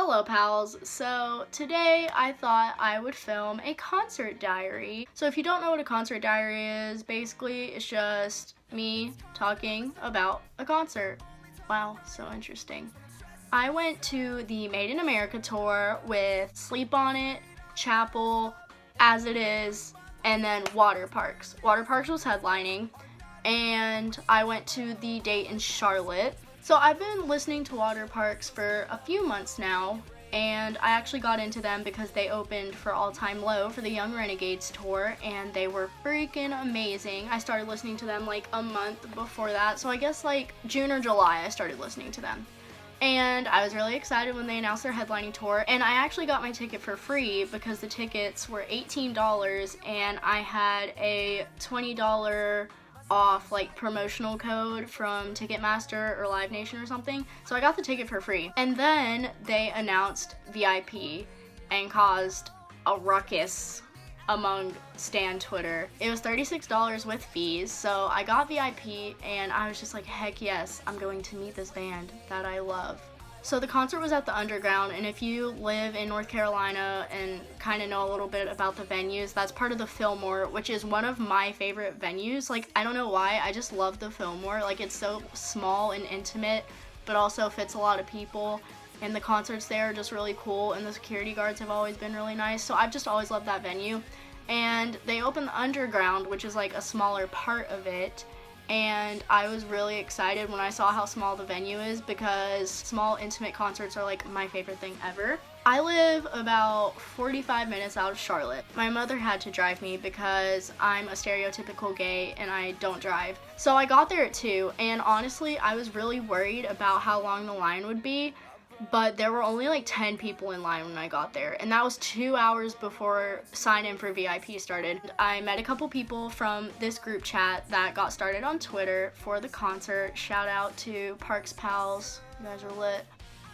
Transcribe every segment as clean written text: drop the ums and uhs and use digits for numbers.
Hello pals, so today I thought I would film a concert diary. So if you don't know what a concert diary is, basically it's just me talking about a concert. Wow, so interesting. I went to the Made in America tour with Sleep On It, Chapel, As It Is, and then Waterparks. Waterparks was headlining, and I went to the date in Charlotte. So I've been listening to Waterparks for a few months now, and I actually got into them because they opened for All Time Low for the Young Renegades tour, and they were freaking amazing. I started listening to them like a month before that, so I guess like June or July I started listening to them. And I was really excited when they announced their headlining tour, and I actually got my ticket for free because the tickets were $18 and I had a $20 off like promotional code from Ticketmaster or Live Nation or something. So I got the ticket for free. And then they announced VIP and caused a ruckus among Stan Twitter. It was $36 with fees, so I got VIP and I was just like, heck yes, I'm going to meet this band that I love. So the concert was at the Underground, and if you live in North Carolina and kind of know a little bit about the venues, that's part of the Fillmore, which is one of my favorite venues. Like, I don't know why, I just love the Fillmore. Like, it's so small and intimate, but also fits a lot of people, and the concerts there are just really cool, and the security guards have always been really nice, so I've just always loved that venue. And they opened the Underground, which is like a smaller part of it, and I was really excited when I saw how small the venue is because small intimate concerts are like my favorite thing ever. I live about 45 minutes out of Charlotte. My mother had to drive me because I'm a stereotypical gay and I don't drive. So I got there at 2, and honestly I was really worried about how long the line would be, but there were only like 10 people in line when I got there, and that was 2 hours before sign in for VIP started. I met a couple people from this group chat that got started on Twitter for the concert. Shout out to Parks Pals, you guys are lit.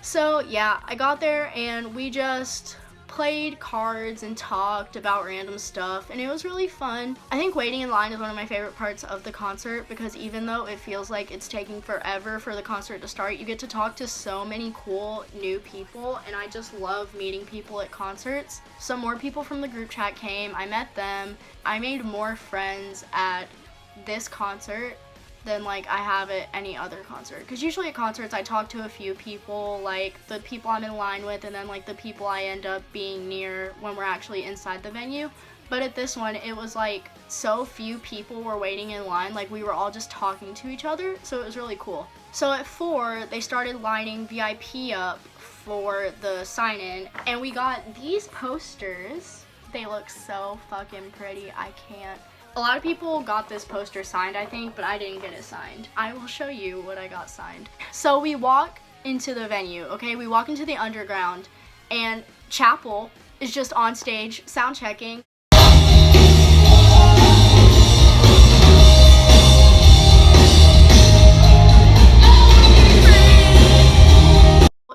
So yeah, I got there and we just played cards and talked about random stuff, and it was really fun. I think waiting in line is one of my favorite parts of the concert because even though it feels like it's taking forever for the concert to start, you get to talk to so many cool new people, and I just love meeting people at concerts. Some more people from the group chat came, I met them. I made more friends at this concert than like I have at any other concert, because usually at concerts I talk to a few people, like the people I'm in line with and then like the people I end up being near when we're actually inside the venue. But at this one it was like so few people were waiting in line, like we were all just talking to each other, so it was really cool. So at 4 they started lining VIP up for the sign-in, and we got these posters. They look so fucking pretty, I can't. A lot of people got this poster signed, I think, but I didn't get it signed. I will show you what I got signed. So we walk into the venue, okay? We walk into the Underground, and Chapel is just on stage sound checking.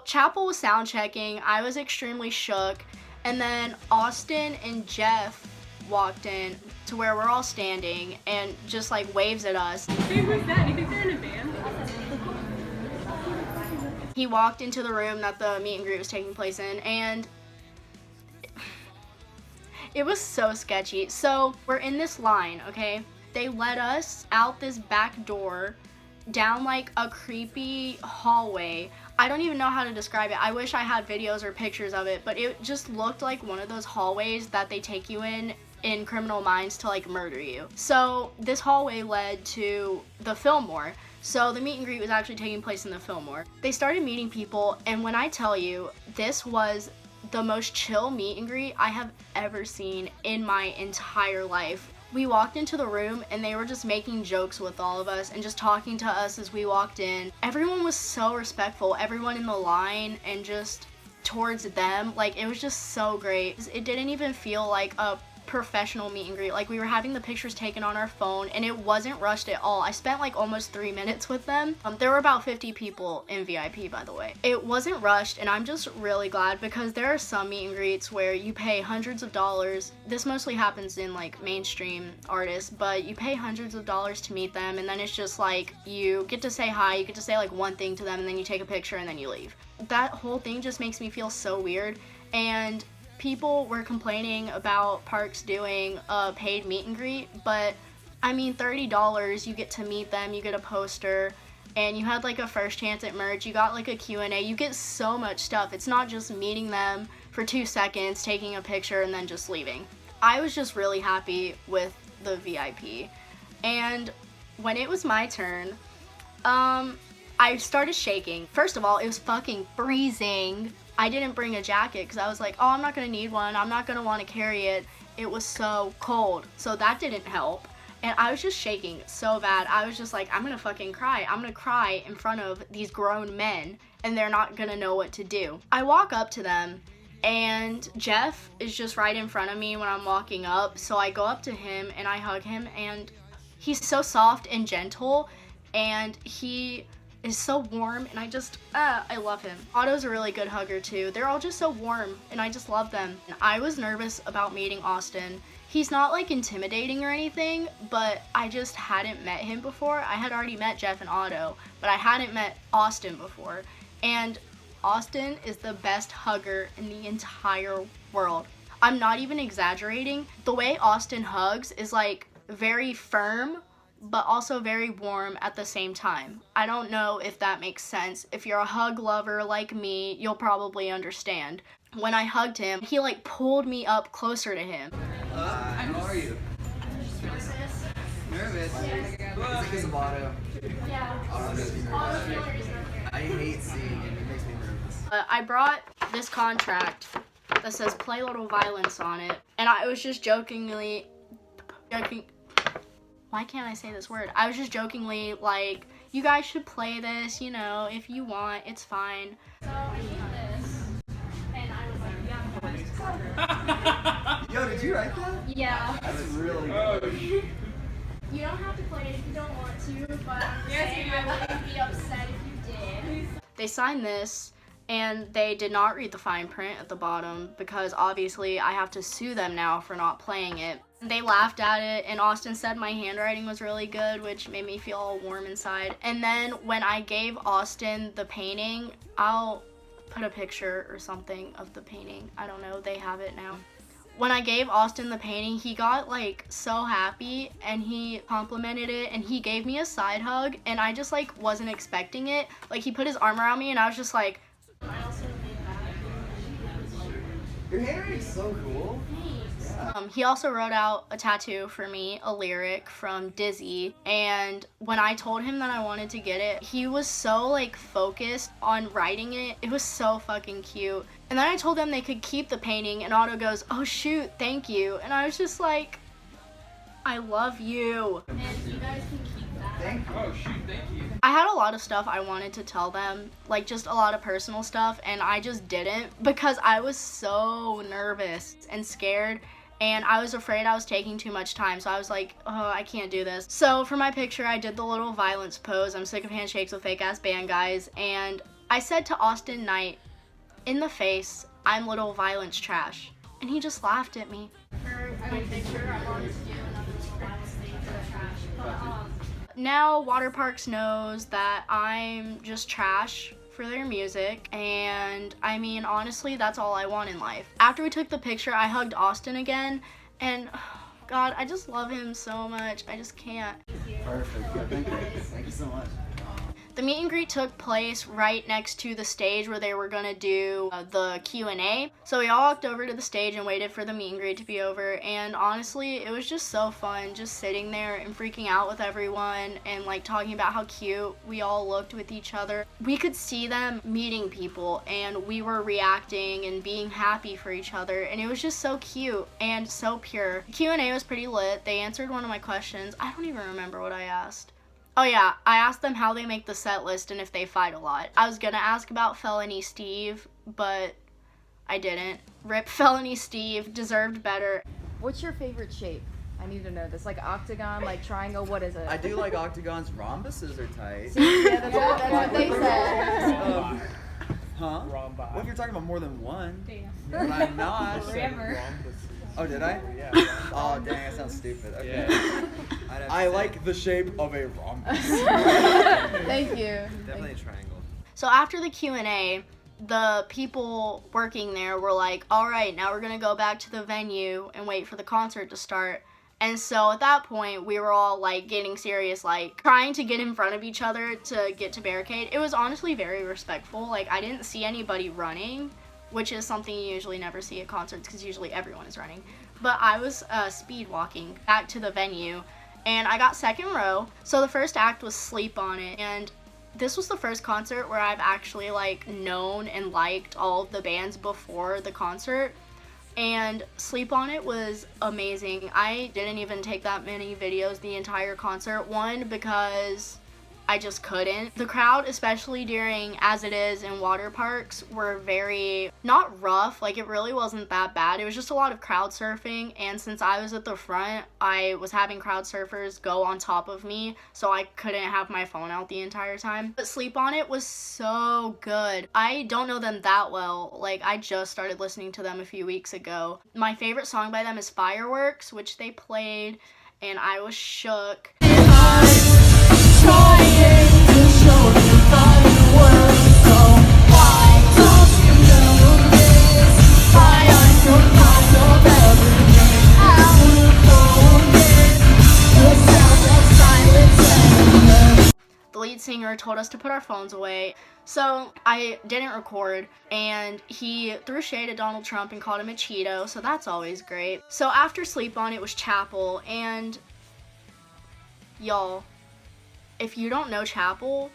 Chapel was sound checking. I was extremely shook. And then Austin and Jeff walked in to where we're all standing and just like waves at us. Hey, who's that? Do you think they're in a band? He walked into the room that the meet and greet was taking place in, and it was so sketchy. So we're in this line, okay? They let us out this back door down like a creepy hallway. I don't even know how to describe it. I wish I had videos or pictures of it, but it just looked like one of those hallways that they take you in Criminal Minds to like murder you. So this hallway led to the Fillmore. So the meet and greet was actually taking place in the Fillmore. They started meeting people, and when I tell you, this was the most chill meet and greet I have ever seen in my entire life. We walked into the room and they were just making jokes with all of us and just talking to us as we walked in. Everyone was so respectful, everyone in the line and just towards them, like it was just so great. It didn't even feel like a professional meet and greet. Like, we were having the pictures taken on our phone, and it wasn't rushed at all. I spent like almost 3 minutes with them. There were about 50 people in VIP, by the way. It wasn't rushed, and I'm just really glad, because there are some meet and greets where you pay hundreds of dollars. This mostly happens in like mainstream artists, but you pay hundreds of dollars to meet them, and then it's just like you get to say hi, you get to say like one thing to them, and then you take a picture and then you leave. That whole thing just makes me feel so weird. And people were complaining about Parks doing a paid meet and greet, but I mean, $30, you get to meet them, you get a poster, and you had like a first chance at merch, you got like a Q&A, you get so much stuff. It's not just meeting them for 2 seconds, taking a picture, and then just leaving. I was just really happy with the VIP. And when it was my turn, I started shaking. First of all, it was fucking freezing. I didn't bring a jacket because I was like, oh, I'm not gonna need one. I'm not gonna want to carry it. It was so cold, so that didn't help. And I was just shaking so bad. I was just like, I'm gonna fucking cry. I'm gonna cry in front of these grown men, and they're not gonna know what to do. I walk up to them, and Jeff is just right in front of me when I'm walking up. So I go up to him and I hug him, and he's so soft and gentle, and he is so warm, and I love him. Otto's a really good hugger too. They're all just so warm, and I just love them. And I was nervous about meeting Austin. He's not like intimidating or anything, but I just hadn't met him before. I had already met Jeff and Otto, but I hadn't met Austin before. And Austin is the best hugger in the entire world. I'm not even exaggerating. The way Austin hugs is like very firm, but also very warm at the same time. I don't know if that makes sense. If you're a hug lover like me, you'll probably understand. When I hugged him, he like pulled me up closer to him. How are you? Nervous? Yeah. Because of Otto. Yeah. Otto makes me nervous. I hate seeing it. It makes me nervous. I brought this contract that says "Play Little Violence" on it, and I was just joking. Why can't I say this word? I was just jokingly like, you guys should play this, you know, if you want, it's fine. So I need this, and I was like, yeah. Yo, did you write that? Yeah. That's really good. You don't have to play it if you don't want to, but I'm just saying I wouldn't be upset if you did. They signed this, and they did not read the fine print at the bottom, because obviously I have to sue them now for not playing it. They laughed at it, and Austin said my handwriting was really good, which made me feel all warm inside. And then when I gave Austin the painting, I'll put a picture or something of the painting. I don't know, they have it now. When I gave Austin the painting, he got like so happy, and he complimented it, and he gave me a side hug, and I just like wasn't expecting it. Like, he put his arm around me, and I was just like, I also made that. Your handwriting's so cool. He also wrote out a tattoo for me, a lyric from Dizzy, and when I told him that I wanted to get it, he was so like focused on writing it. It was so fucking cute. And then I told them they could keep the painting, and Otto goes, oh shoot, thank you. And I was just like, I love you. And you guys can keep that. Thank you. Oh shoot, thank you. I had a lot of stuff I wanted to tell them, like just a lot of personal stuff, and I just didn't because I was so nervous and scared. And I was afraid I was taking too much time, so I was like, oh, I can't do this. So for my picture, I did the little violence pose. I'm sick of handshakes with fake-ass band guys. And I said to Austin Knight, in the face, I'm little violence trash. And he just laughed at me. For my picture, I wanted to do another little violence thing for the trash. But now Waterparks knows that I'm just trash for their music, and I mean, honestly, that's all I want in life. After we took the picture, I hugged Austin again, and God, I just love him so much. I just can't. Perfect. Yeah, thank you. Thank you so much. The meet and greet took place right next to the stage where they were gonna do the Q&A. So we all walked over to the stage and waited for the meet and greet to be over. And honestly, it was just so fun just sitting there and freaking out with everyone and like talking about how cute we all looked with each other. We could see them meeting people, and we were reacting and being happy for each other. And it was just so cute and so pure. The Q&A was pretty lit. They answered one of my questions. I don't even remember what I asked. Oh yeah, I asked them how they make the set list and if they fight a lot. I was gonna ask about Felony Steve, but I didn't. Rip Felony Steve, deserved better. What's your favorite shape? I need to know this. Like octagon, like triangle, what is it? I do like octagons. Rhombuses are tight. See, yeah, that's what they said. Huh? Rhombi. What if you're talking about more than one? Damn. But I'm not. Forever. Oh, did I? Yeah. Oh, dang, that sounds stupid. Okay. Yeah. I like the shape of a rhombus. Thank you. Definitely a triangle. So after the Q&A, the people working there were like, all right, now we're going to go back to the venue and wait for the concert to start. And so at that point, we were all like getting serious, like trying to get in front of each other to get to barricade. It was honestly very respectful. Like I didn't see anybody running, which is something you usually never see at concerts because usually everyone is running. But I was speed walking back to the venue and I got second row. So the first act was Sleep on It. And this was the first concert where I've actually like known and liked all of the bands before the concert. And Sleep on It was amazing. I didn't even take that many videos the entire concert. One, because I just couldn't. The crowd, especially during As It Is and Waterparks, were very, not rough, like it really wasn't that bad. It was just a lot of crowd surfing, and since I was at the front, I was having crowd surfers go on top of me, so I couldn't have my phone out the entire time. But Sleep on It was so good. I don't know them that well. Like, I just started listening to them a few weeks ago. My favorite song by them is Fireworks, which they played, and I was shook. The lead singer told us to put our phones away, so I didn't record, and he threw shade at Donald Trump and called him a Cheeto, so that's always great. So after Sleep On It was Chapel, and y'all, if you don't know Chapel,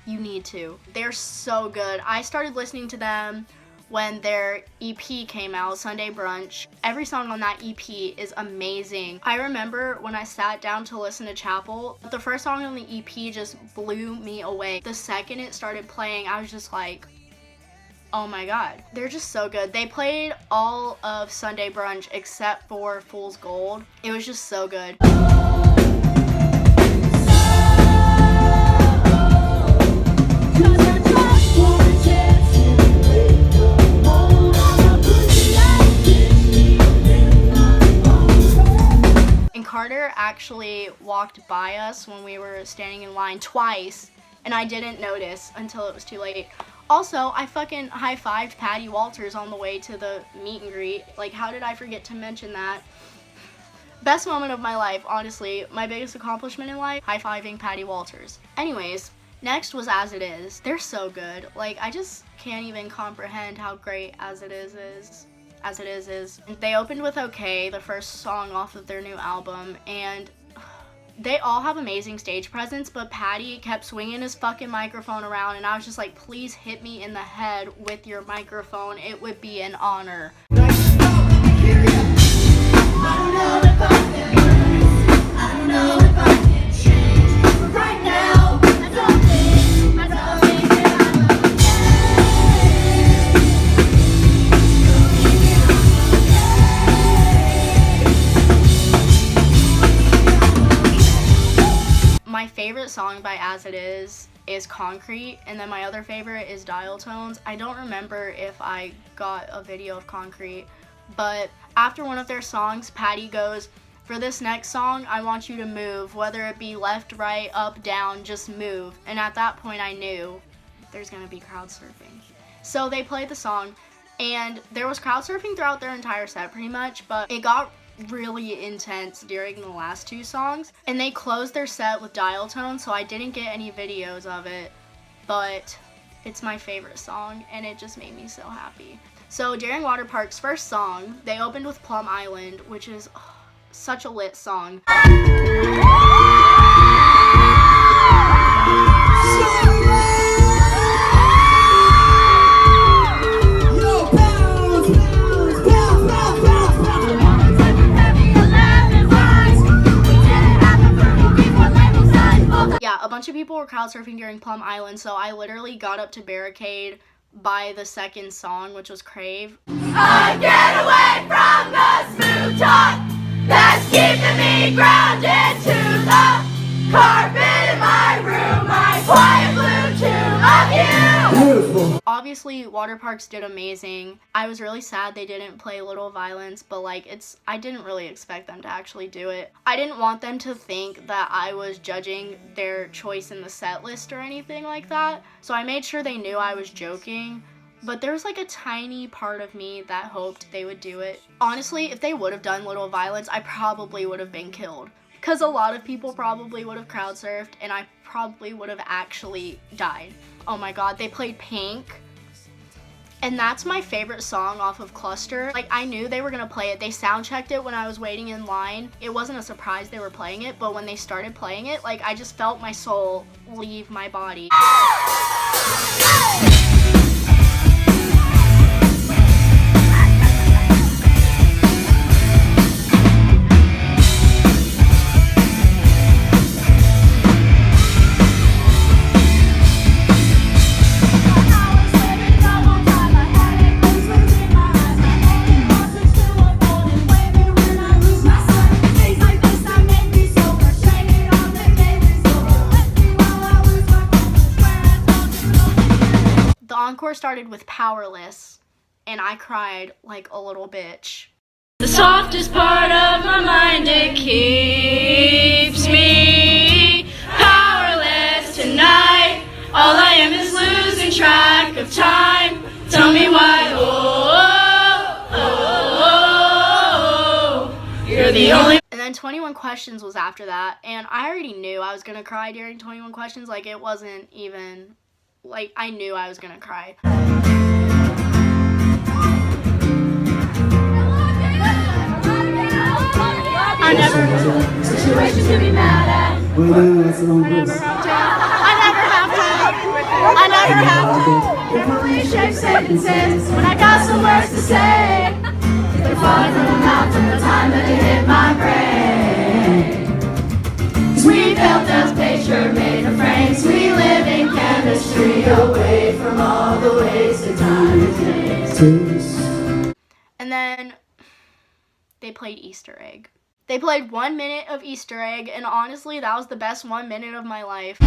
you need to. They're so good. I started listening to them when their EP came out, Sunday Brunch. Every song on that EP is amazing. I remember when I sat down to listen to Chapel, the first song on the EP just blew me away. The second it started playing, I was just like, oh my god. They're just so good. They played all of Sunday Brunch except for Fool's Gold. It was just so good. Carter actually walked by us when we were standing in line twice, and I didn't notice until it was too late. Also, I fucking high-fived Patty Walters on the way to the meet and greet. Like, how did I forget to mention that? Best moment of my life, honestly. My biggest accomplishment in life, high-fiving Patty Walters. Anyways, next was As It Is. They're so good. Like, I just can't even comprehend how great As It Is. As It Is. They opened with Okay, the first song off of their new album, and they all have amazing stage presence, but Patty kept swinging his fucking microphone around, and I was just like, please hit me in the head with your microphone. It would be an honor. My favorite song by As It Is Concrete, and then my other favorite is Dial Tones. I don't remember if I got a video of Concrete, but after one of their songs, Patty goes, for this next song, I want you to move, whether it be left, right, up, down, just move. And at that point, I knew there's gonna be crowd surfing. So they played the song, and there was crowd surfing throughout their entire set pretty much, but it got really intense during the last two songs, and they closed their set with Dial Tone, so I didn't get any videos of it, but it's my favorite song and it just made me so happy. So during Waterparks' first song, they opened with Plum Island, which is such a lit song. Yeah, a bunch of people were crowd surfing during Plum Island, so I literally got up to barricade by the second song, which was Crave. I get away from the smooth. too tight. That's keeping me grounded to the carpet in my room. My quiet blue tune of you. Beautiful. Obviously, Waterparks did amazing. I was really sad they didn't play Little Violence, but like I didn't really expect them to actually do it. I didn't want them to think that I was judging their choice in the set list or anything like that. So I made sure they knew I was joking. But there was like a tiny part of me that hoped they would do it. Honestly, if they would have done Little Violence, I probably would have been killed. Because a lot of people probably would have crowd surfed and I probably would have actually died. Oh my god, they played Pink. And that's my favorite song off of Cluster. Like, I knew they were gonna play it. They sound checked it when I was waiting in line. It wasn't a surprise they were playing it, but when they started playing it, like, I just felt my soul leave my body. The encore started with Powerless, and I cried like a little bitch. The softest part of my mind, it keeps me powerless tonight. All I am is losing track of time. Tell me why, you're the only. And then 21 Questions was after that, and I already knew I was gonna cry during 21 Questions. Like, it wasn't even, like, I knew I was gonna cry. I never situation to be mad at. I never have to. Cliche sentences when I got some words to say. They're falling from the mouth from the time that you hit my brain. 'Cause we built a picture made of frames. We live in chemistry away from all the wasted time it takes. And then they played Easter Egg. They played 1 minute of Easter Egg, and honestly, that was the best 1 minute of my life.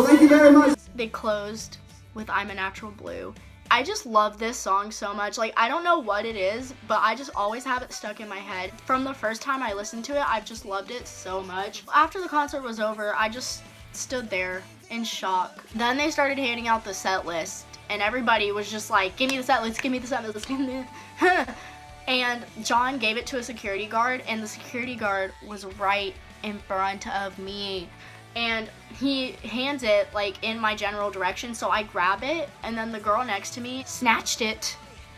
Thank you very much. They closed with I'm a Natural Blue. I just love this song so much. Like, I don't know what it is, but I just always have it stuck in my head. From the first time I listened to it, I've just loved it so much. After the concert was over, I just stood there in shock. Then they started handing out the set list, and everybody was just like, give me the set list, give me the set list, give me the... And John gave it to a security guard, and the security guard was right in front of me. And he hands it like in my general direction, so I grab it, and then the girl next to me snatched it.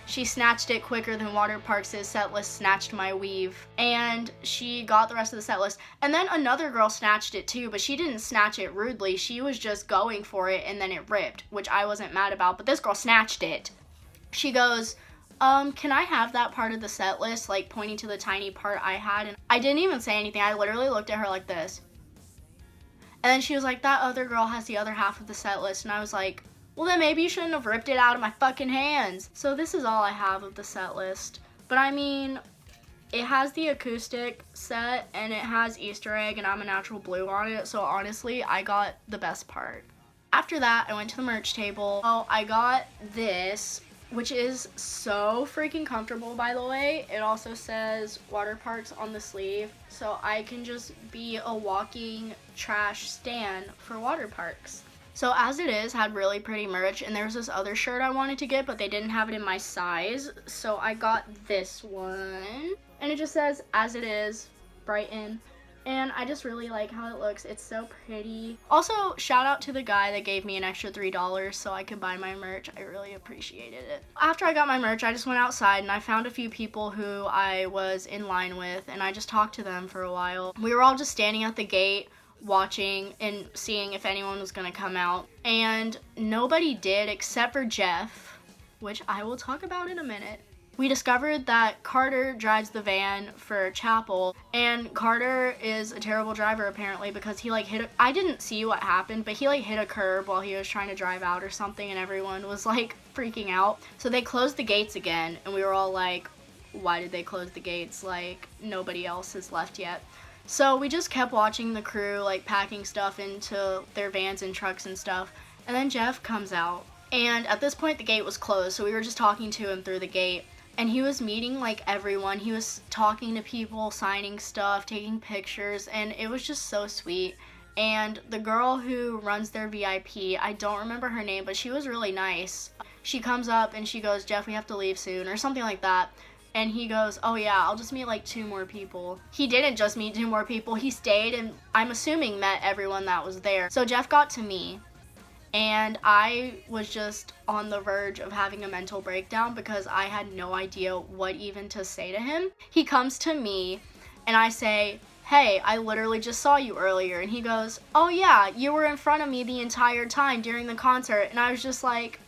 She snatched it quicker than Waterparks' set list snatched my weave, and she got the rest of the set list. And then another girl snatched it too, but she didn't snatch it rudely. She was just going for it, and then it ripped, which I wasn't mad about, but this girl snatched it. She goes, can I have that part of the set list, like pointing to the tiny part I had? And I didn't even say anything. I literally looked at her like this. And then she was like, that other girl has the other half of the set list. And I was like, well, then maybe you shouldn't have ripped it out of my fucking hands. So this is all I have of the set list. But I mean, it has the acoustic set, and it has Easter Egg and I'm a Natural Blue on it. So honestly, I got the best part. After that, I went to the merch table. Oh, I got this, which is so freaking comfortable, by the way. It also says Waterparks on the sleeve, so I can just be a walking trash stand for Waterparks. So as it is, had really pretty merch, and there's this other shirt I wanted to get, but they didn't have it in my size, so I got this one. And it just says, as it is, Brighton. And I just really like how it looks. It's so pretty. Also, shout out to the guy that gave me an extra $3 so I could buy my merch. I really appreciated it. After I got my merch, I just went outside and I found a few people who I was in line with, and I just talked to them for a while. We were all just standing at the gate watching and seeing if anyone was gonna come out, and nobody did except for Jeff, which I will talk about in a minute. We discovered that Carter drives the van for chapel, and Carter is a terrible driver apparently because he like I didn't see what happened, but he like hit a curb while he was trying to drive out or something, and everyone was like freaking out. So they closed the gates again, and we were all like, why did they close the gates? Like, nobody else has left yet. So we just kept watching the crew like packing stuff into their vans and trucks and stuff, and then Jeff comes out, and at this point the gate was closed, so we were just talking to him through the gate. And he was meeting like everyone. He was talking to people, signing stuff, taking pictures, and it was just so sweet. And the girl who runs their VIP, I don't remember her name, but she was really nice. She comes up and she goes, Jeff, we have to leave soon, or something like that. And he goes, oh yeah, I'll just meet like 2 more people. He didn't just meet 2 more people. He stayed and I'm assuming met everyone that was there. So Jeff got to me. And I was just on the verge of having a mental breakdown because I had no idea what even to say to him. He comes to me and I say, hey, I literally just saw you earlier. And he goes, oh yeah, you were in front of me the entire time during the concert. And I was just like,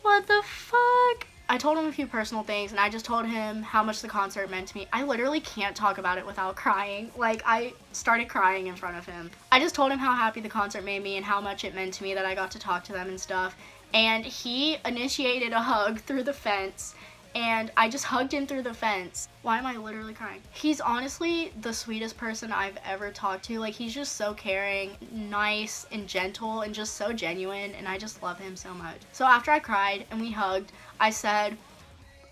what the fuck? I told him a few personal things, and I just told him how much the concert meant to me. I literally can't talk about it without crying. Like, I started crying in front of him. I just told him how happy the concert made me and how much it meant to me that I got to talk to them and stuff. And he initiated a hug through the fence, and I just hugged him through the fence. Why am I literally crying? He's honestly the sweetest person I've ever talked to. Like, he's just so caring, nice, and gentle, and just so genuine, and I just love him so much. So after I cried and we hugged, I said,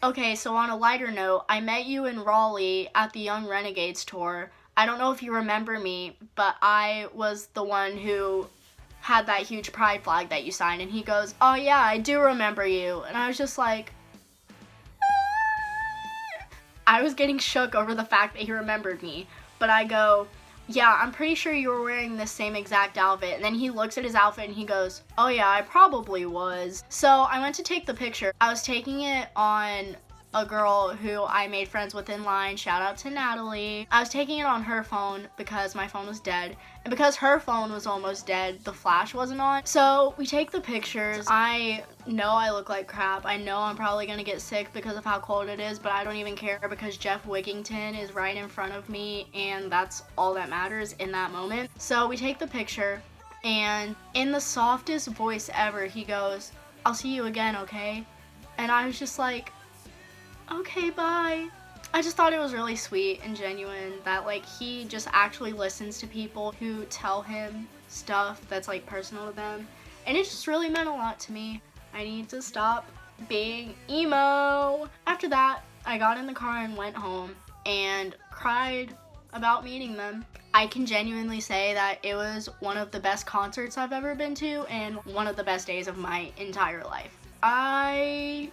okay, so on a lighter note, I met you in Raleigh at the Young Renegades tour. I don't know if you remember me, but I was the one who had that huge pride flag that you signed. And he goes, oh yeah, I do remember you. And I was just like, I was getting shook over the fact that he remembered me. But I go, yeah, I'm pretty sure you were wearing this same exact outfit. And then he looks at his outfit and he goes, oh yeah, I probably was. So I went to take the picture. I was taking it on a girl who I made friends with in line. Shout out to Natalie. I was taking it on her phone because my phone was dead. And because her phone was almost dead, the flash wasn't on. So we take the pictures. I know I look like crap. I know I'm probably gonna get sick because of how cold it is, but I don't even care because Jeff Wigington is right in front of me, and that's all that matters in that moment. So we take the picture, and in the softest voice ever, he goes, I'll see you again, okay? And I was just like, okay, bye. I just thought it was really sweet and genuine that like he just actually listens to people who tell him stuff that's like personal to them, and it just really meant a lot to me. I need to stop being emo. After that, I got in the car and went home and cried about meeting them. I can genuinely say that it was one of the best concerts I've ever been to and one of the best days of my entire life. I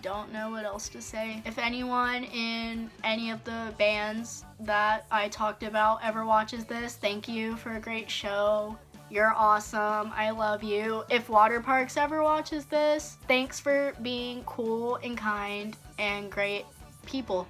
don't know what else to say. If anyone in any of the bands that I talked about ever watches this, thank you for a great show. You're awesome. I love you. If Waterparks ever watches this, thanks for being cool and kind and great people.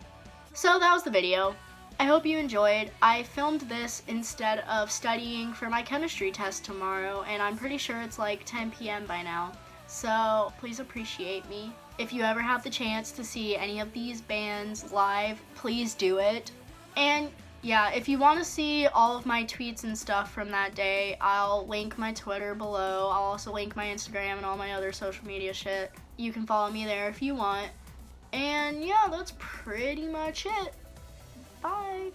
So that was the video. I hope you enjoyed. I filmed this instead of studying for my chemistry test tomorrow, and I'm pretty sure it's like 10 p.m. by now. So please appreciate me. If you ever have the chance to see any of these bands live, please do it. And yeah, if you want to see all of my tweets and stuff from that day, I'll link my Twitter below. I'll also link my Instagram and all my other social media shit. You can follow me there if you want. And yeah, that's pretty much it. Bye.